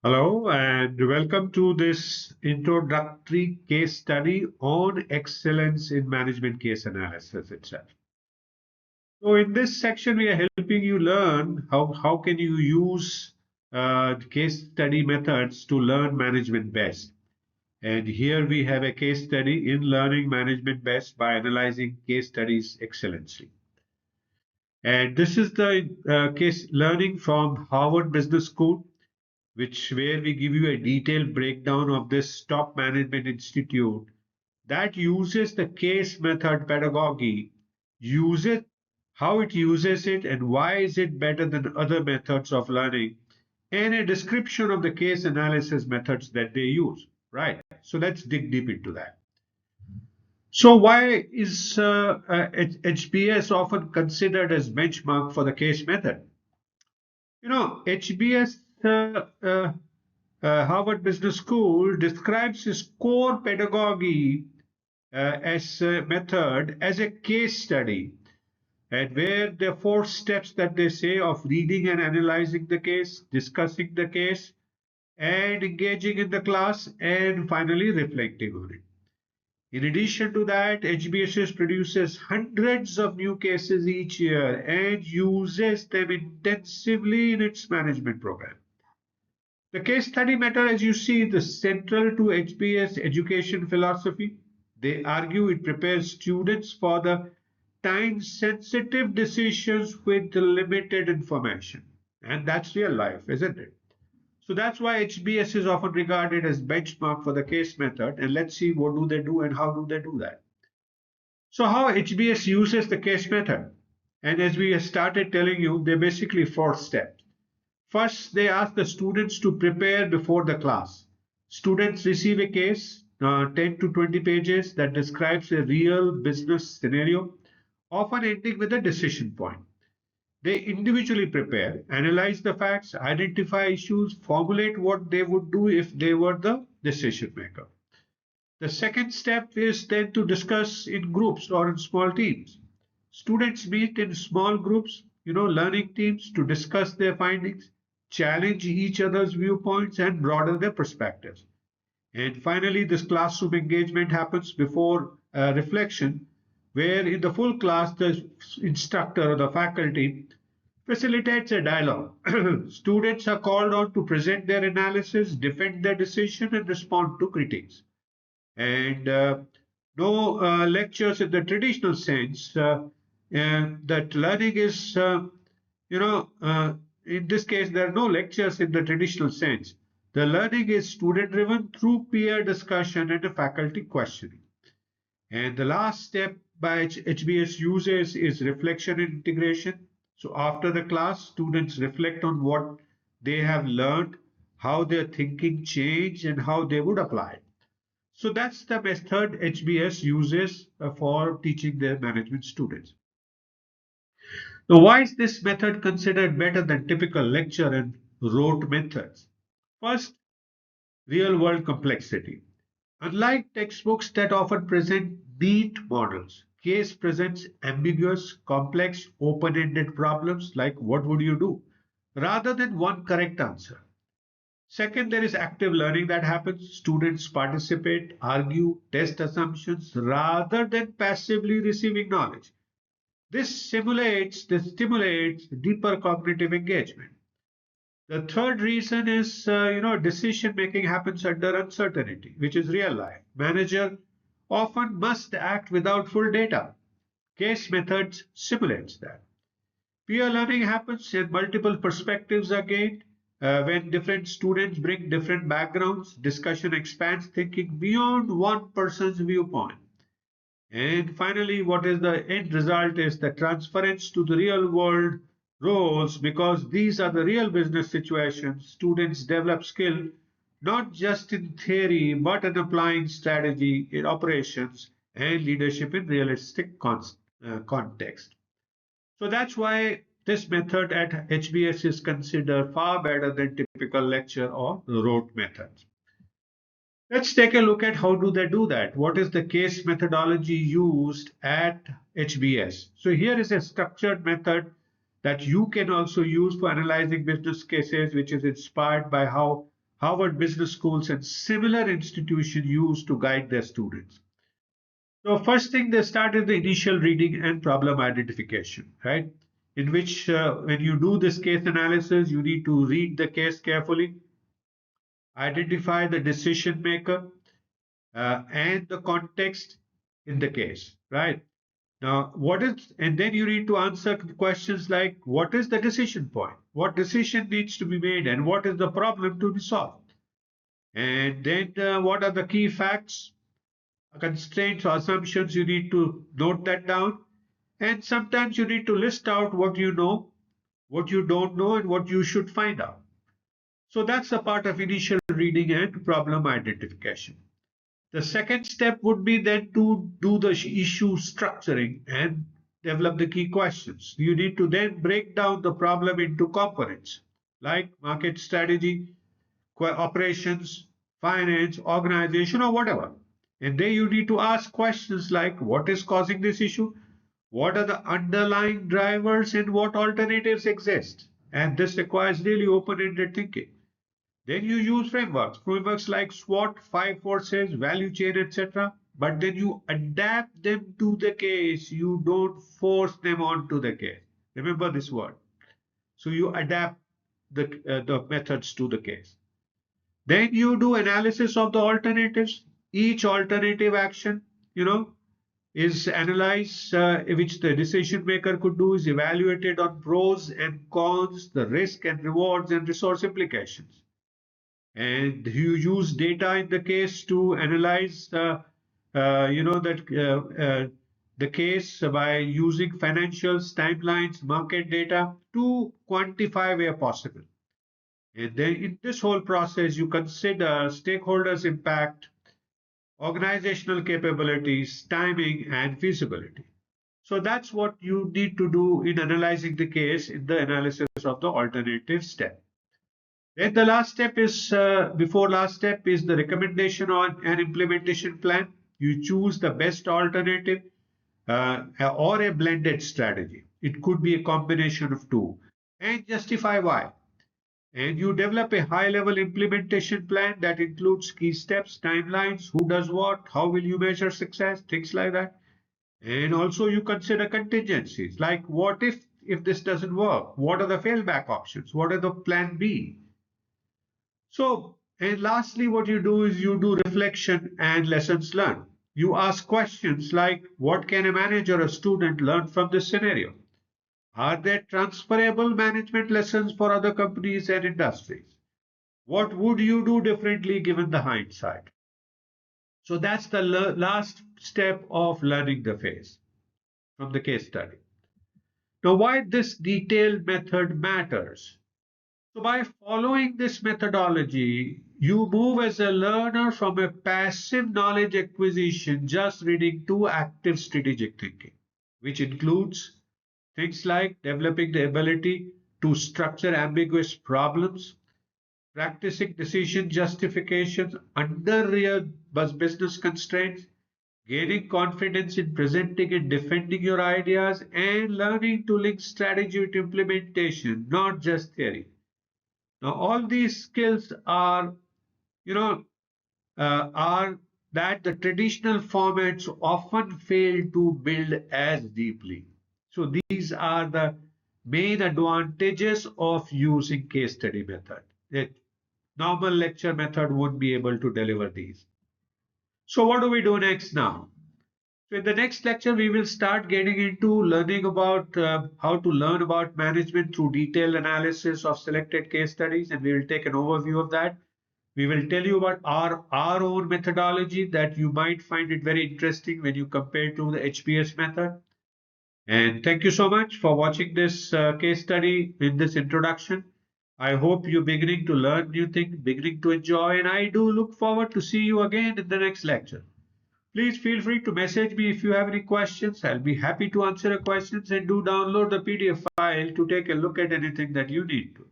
Hello and welcome to this introductory case study on excellence in management case analysis itself. So in this section, we are helping you learn how can you use case study methods to learn management best. And here we have a case study in learning management best by analyzing case studies excellently. And this is the case learning from Harvard Business School where we give you a detailed breakdown of this top management institute that uses the case method pedagogy, uses how it uses it and why is it better than other methods of learning, and a description of the case analysis methods that they use. Right. So let's dig deep into that. So why is HBS often considered as benchmark for the case method? HBS Harvard Business School describes its core pedagogy as a method as a case study, and where the four steps that they say of reading and analyzing the case, discussing the case, and engaging in the class, and finally reflecting on it. In addition to that, HBSS produces hundreds of new cases each year and uses them intensively in its management program. The case study method, as you see, is central to HBS education philosophy. They argue it prepares students for the time-sensitive decisions with limited information. And that's real life, isn't it? So that's why HBS is often regarded as benchmark for the case method. And let's see what do they do and how do they do that. So how HBS uses the case method. And as we started telling you, they're basically four steps. First, they ask the students to prepare before the class. Students receive a case, 10 to 20 pages, that describes a real business scenario, often ending with a decision point. They individually prepare, analyze the facts, identify issues, formulate what they would do if they were the decision maker. The second step is then to discuss in groups or in small teams. Students meet in small groups, learning teams, to discuss their findings, challenge each other's viewpoints, and broaden their perspectives. And finally, this classroom engagement happens before reflection, where in the full class, the instructor or the faculty facilitates a dialogue. Students are called on to present their analysis, defend their decision, and respond to critiques. And no lectures in the traditional sense, that learning is, you know, uh, in this case, there are no lectures in the traditional sense. The learning is student driven through peer discussion and faculty questioning. And the last step by HBS users is reflection and integration. So after the class, students reflect on what they have learned, how their thinking changed, and how they would apply it. So that's the method HBS uses for teaching their management students. Now, why is this method considered better than typical lecture and rote methods? First, real world complexity. Unlike textbooks that often present neat models, case presents ambiguous, complex, open ended problems like what would you do, rather than one correct answer. Second, there is active learning that happens. Students participate, argue, test assumptions rather than passively receiving knowledge. This stimulates deeper cognitive engagement. The third reason is, decision making happens under uncertainty, which is real life. Manager often must act without full data. Case methods simulates that. Peer learning happens and multiple perspectives are gained. When different students bring different backgrounds, discussion expands thinking beyond one person's viewpoint. And finally, what is the end result is the transference to the real world roles, because these are the real business situations. Students develop skill not just in theory but in applying strategy in operations and leadership in realistic context. So that's why this method at HBS is considered far better than typical lecture or rote methods. Let's take a look at how do they do that. What is the case methodology used at HBS? So here is a structured method that you can also use for analyzing business cases, which is inspired by how Harvard Business Schools, and similar institutions use to guide their students. So first thing they start is the initial reading and problem identification, right? In which when you do this case analysis, you need to read the case carefully, identify the decision maker and the context in the case, right? Now, and then you need to answer questions like what is the decision point? What decision needs to be made and what is the problem to be solved? And then what are the key facts, constraints, or assumptions? You need to note that down. And sometimes you need to list out what you know, what you don't know, and what you should find out. So that's a part of initial reading and problem identification. The second step would be then to do the issue structuring and develop the key questions. You need to then break down the problem into components like market strategy, operations, finance, organization, or whatever. And then you need to ask questions like what is causing this issue? What are the underlying drivers and what alternatives exist? And this requires really open ended thinking. Then you use frameworks like SWOT, five forces, value chain, etc. But then you adapt them to the case. You don't force them onto the case. Remember this word. So you adapt the methods to the case. Then you do analysis of the alternatives. Each alternative action, is analyzed, which the decision maker could do, is evaluated on pros and cons, the risk and rewards, and resource implications. And you use data in the case to analyze the case by using financials, timelines, market data to quantify where possible. And then in this whole process, you consider stakeholders' impact, organizational capabilities, timing, and feasibility. So that's what you need to do in analyzing the case in the analysis of the alternative step. Then the last step is, before last step is the recommendation on an implementation plan. You choose the best alternative or a blended strategy. It could be a combination of two and justify why. And you develop a high level implementation plan that includes key steps, timelines, who does what, how will you measure success, things like that. And also you consider contingencies like what if this doesn't work? What are the fallback options? What are the plan B? So, and lastly, what you do is you do reflection and lessons learned. You ask questions like what can a manager or a student learn from this scenario? Are there transferable management lessons for other companies and industries? What would you do differently given the hindsight? So that's the last step of learning the phase from the case study. Now, why this detailed method matters? So by following this methodology, you move as a learner from a passive knowledge acquisition, just reading, to active strategic thinking, which includes things like developing the ability to structure ambiguous problems, practicing decision justifications under real business constraints, gaining confidence in presenting and defending your ideas, and learning to link strategy with implementation, not just theory. Now, all these skills are, are that the traditional formats often fail to build as deeply. So these are the main advantages of using case study method. The normal lecture method won't be able to deliver these. So what do we do next now? So in the next lecture, we will start getting into learning about how to learn about management through detailed analysis of selected case studies, and we will take an overview of that. We will tell you about our own methodology that you might find it very interesting when you compare to the HPS method. And thank you so much for watching this case study in this introduction. I hope you're beginning to learn new things, beginning to enjoy, and I do look forward to see you again in the next lecture. Please feel free to message me if you have any questions. I'll be happy to answer your questions, and do download the PDF file to take a look at anything that you need to.